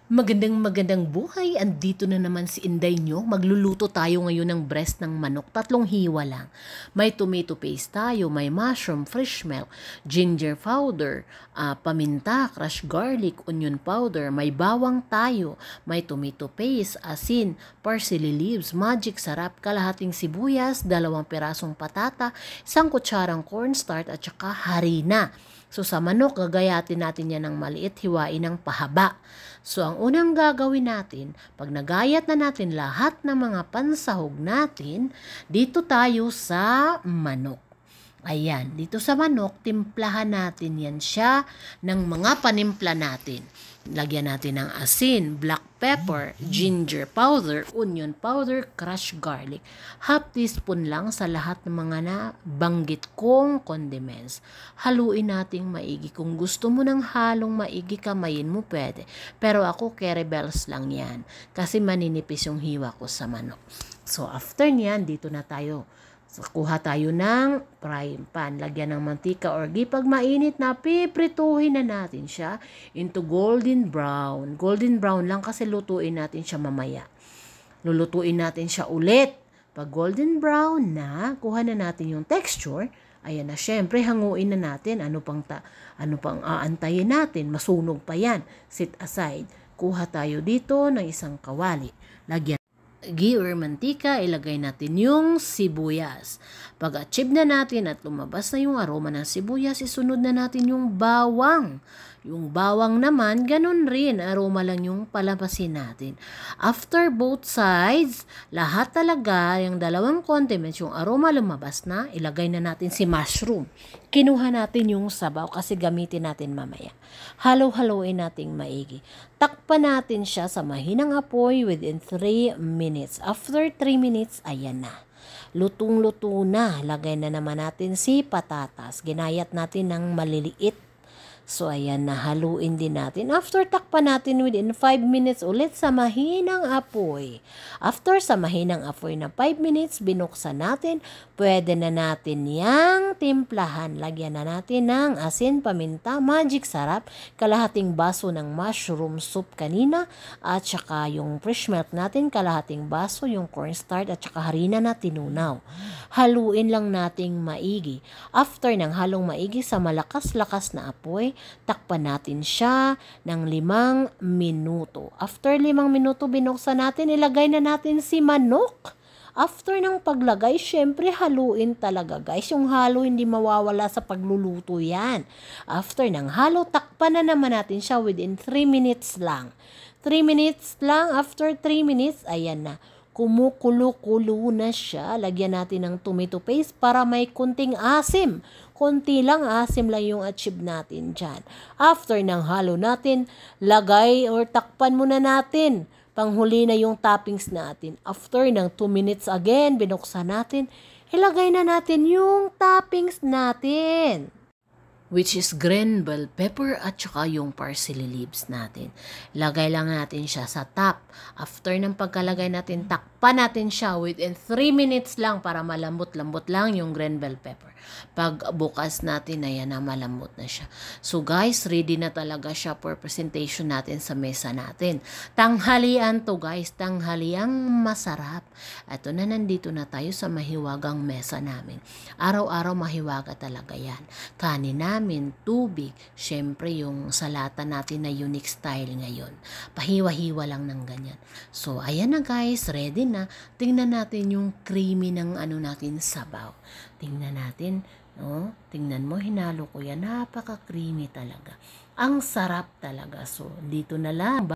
Magandang buhay, andito na naman si Inday nyo. Magluluto tayo ngayon ng breast ng manok, 3 hiwa lang. May tomato paste tayo, may mushroom, fresh milk, ginger powder, paminta, crushed garlic, onion powder, may bawang tayo, may tomato paste, asin, parsley leaves, magic sarap, kalahating sibuyas, 2 pirasong patata, 1 kutsarang cornstarch at saka harina. So sa manok, gagayatin natin yan ng maliit, hiwain ng pahaba. So ang unang gagawin natin, pag nagayat na natin lahat ng mga pansahog natin, dito tayo sa manok. Ayan, dito sa manok, timplahan natin yan siya ng mga panimpla natin. Lagyan natin ng asin, black pepper, ginger powder, onion powder, crushed garlic. Half teaspoon lang sa lahat ng mga nabanggit kong condiments. Haluin natin maigi. Kung gusto mo ng halong maigi, kamayin mo pwede. Pero ako, curry bells lang yan. Kasi maninipis yung hiwa ko sa manok. So after niyan, dito na tayo. So, kuha tayo ng frying pan. Lagyan ng mantika or ghee. Pag mainit na, piprituhin na natin siya into golden brown. Golden brown lang kasi lutuin natin siya mamaya. Lulutuin natin siya ulit. Pag golden brown na, kuha na natin yung texture. Ayan na, syempre, hanguin na natin. Ano pang aantayin natin? Masunog pa yan. Sit aside. Kuha tayo dito ng isang kawali. Lagyan ghee or mantika, ilagay natin yung sibuyas. Pag achieve na natin at lumabas na yung aroma ng sibuyas, isunod na natin yung bawang. Yung bawang naman, ganun rin, aroma lang yung palabasin natin. After both sides, lahat talaga, yung 2 condiments, yung aroma lumabas na, ilagay na natin si mushroom. Kinuha natin yung sabaw kasi gamitin natin mamaya. Halo-haloin natin maigi. Takpan natin siya sa mahinang apoy within 3 minutes. After 3 minutes, ayan na. Lutong-luto na. Lagay na naman natin si patatas. Ginayat natin ng maliliit. So, ayan na, haluin din natin. After, takpan natin within 5 minutes ulit sa mahinang apoy. After sa mahinang apoy na 5 minutes, binuksan natin. Pwede na natin yang timplahan. Lagyan na natin ng asin, paminta, magic sarap, kalahating baso ng mushroom soup kanina, at saka yung fresh milk natin, kalahating baso, yung cornstarch, at saka harina na tinunaw. Haluin lang nating maigi. After ng halong maigi sa malakas-lakas na apoy, takpan natin siya ng 5 minuto. After 5 minuto, binuksan natin, ilagay na natin si manok. After ng paglagay, syempre haluin talaga guys. Yung halo hindi mawawala sa pagluluto yan. After ng halo, takpan na naman natin siya within 3 minutes lang. 3 minutes lang, after 3 minutes, ayan na. Kumukulo-kulo na siya. Lagyan natin ng tomato paste para may kunting asim. Kunti lang, asim lang yung achieve natin dyan. After ng halo natin, lagay or takpan muna natin. Panghuli na yung toppings natin. After ng 2 minutes again, binuksan natin, ilagay na natin yung toppings natin, which is green bell pepper at saka yung parsley leaves natin. Lagay lang natin siya sa top. After ng pagkalagay natin, takpan natin siya within 3 minutes lang para malambot-lambot lang yung green bell pepper. Pag bukas natin, ayan na, malambot na siya. So guys, ready na talaga siya for presentation natin sa mesa natin. Tanghalian to guys, tanghaliang masarap. Ito na, nandito na tayo sa mahiwagang mesa namin. Araw-araw mahiwaga talaga yan. Kanin namin, tubig, syempre yung salata natin na unique style ngayon. Pahiwa-hiwa lang ng ganyan. So ayan na guys, ready na. Tingnan natin yung creamy ng natin sabaw. Tingnan natin, no? Tingnan mo, hinalo ko yan. Napaka-creamy talaga. Ang sarap talaga. So, dito na lang.